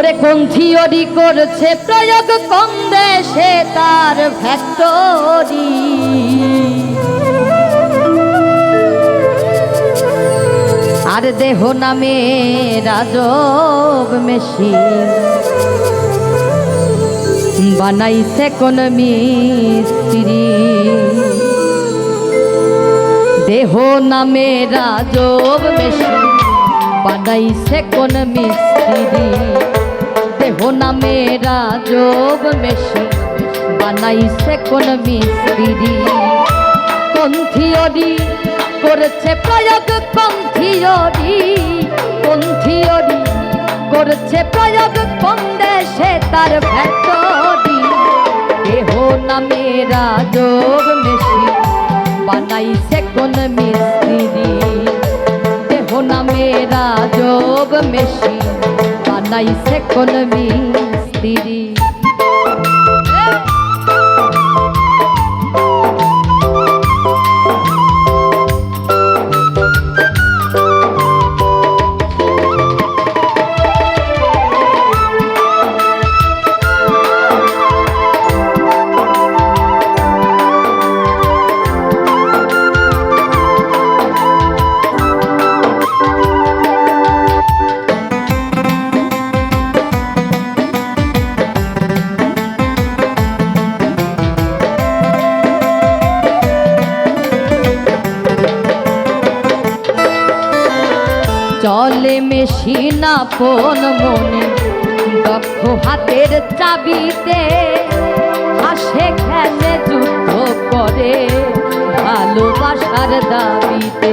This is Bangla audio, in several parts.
ওরে কোন থিওরি করছে প্রয়োগ কোন দেশে তার ফ্যাক্টরি আর দেহ নামে রাজব মেশিন বানাইছে কোন মিস্ত্রি দেহ নামে রাজব মেশিন বানাইছে কোন মিস্ত্রি দেহ নামে রাজব মেশিন বানাইছে কোন মিস্ত্রি কোন থিওরি করেছে প্রয়োগ কোন থিওরি করেছে প্রয়োগ কোন দেশে তার ফ্যাক্টরি দেহ নামে রাজব মেশিন বানাইছে কোন মিস্ত্রি দেহ নামে রাজব মেশিন বানাইছে কোন মিস্ত্রি চলে মেশিন আপন মনে দক্ষ হাতের চাবিতে হাসে খেলে যুদ্ধ করে ভালোবাসার দাবিতে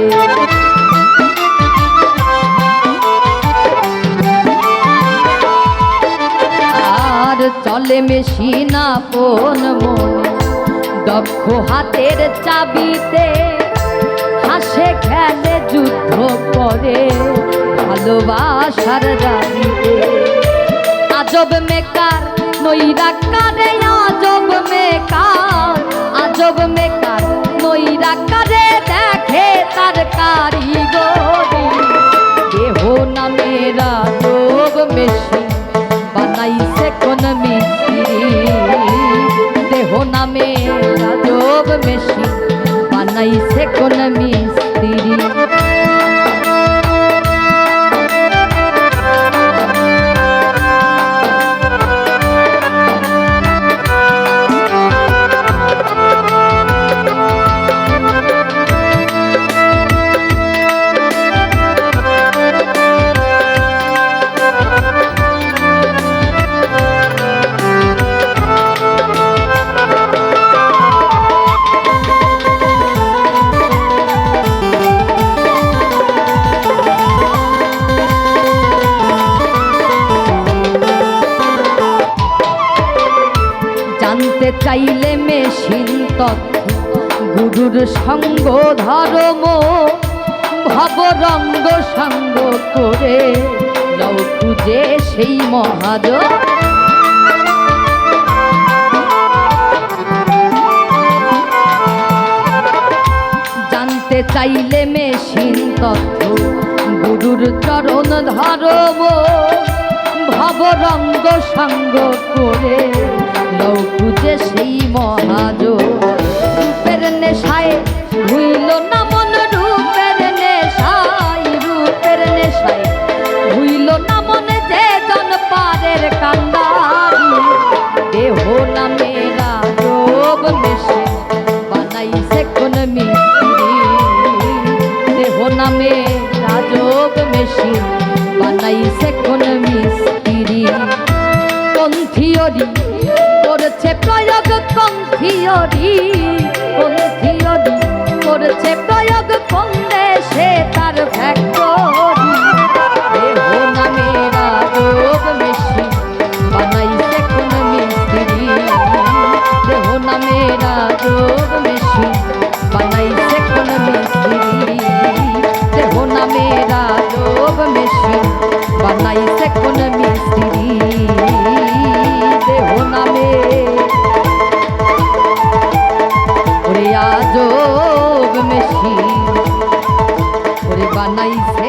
আর চলে মেশিন আপন মনে দক্ষ হাতের চাবিতে হাসে খেলে যুদ্ধ করে ভালোবাসার দাবিতে আজব মেকার নৈরাকারে আজব মেকার নৈরাকারে দেখে তার কারিগরি দেহ নামে রাজব মেশিন বানাইছে কোন মিস্ত্রি দেহ নামে রাজব মেশিন বানাইছে কোন মিস্ত্রি জানতে চাইলে মেশিন তথ্য গুরুর সঙ্গ ধর্ম ভবরঙ্গ সঙ্গ করে লও খুঁজে সেই মহাজ জানতে চাইলে মেশিন তথ্য গুরুর চরণ ধর্ম ভবরঙ্গ সঙ্গ করে লও খুঁজে সেই মহাজ রূপের নেশায় ভুইল না মন রূপের নেশায় ভুইল না মন যে জন পারের কান্দারি দেহ নামে রাজব মেশিন বানাইছে কোন মিস্ত্রি দেহ নামে রাজব মেশিন বানাইছে কোন মিস্ত্রি কোন থিওরি করেছে প্রয়োগ কোন থিওরি করেছে প্রয়োগ কোন দেশে তার ফ্যাক্টরি দেহ নামে রাজব মেশিন বানাইছে কোন মিস্ত্রি দেহ নামে রাজব মেশিন বানাইছে কোন মিস্ত্রি দেহ নামে রাজব মেশিন বানাইছে কোন মিস্ত্রি দেহ নামে ওরে আজব মেশিন ওরে বানাইছে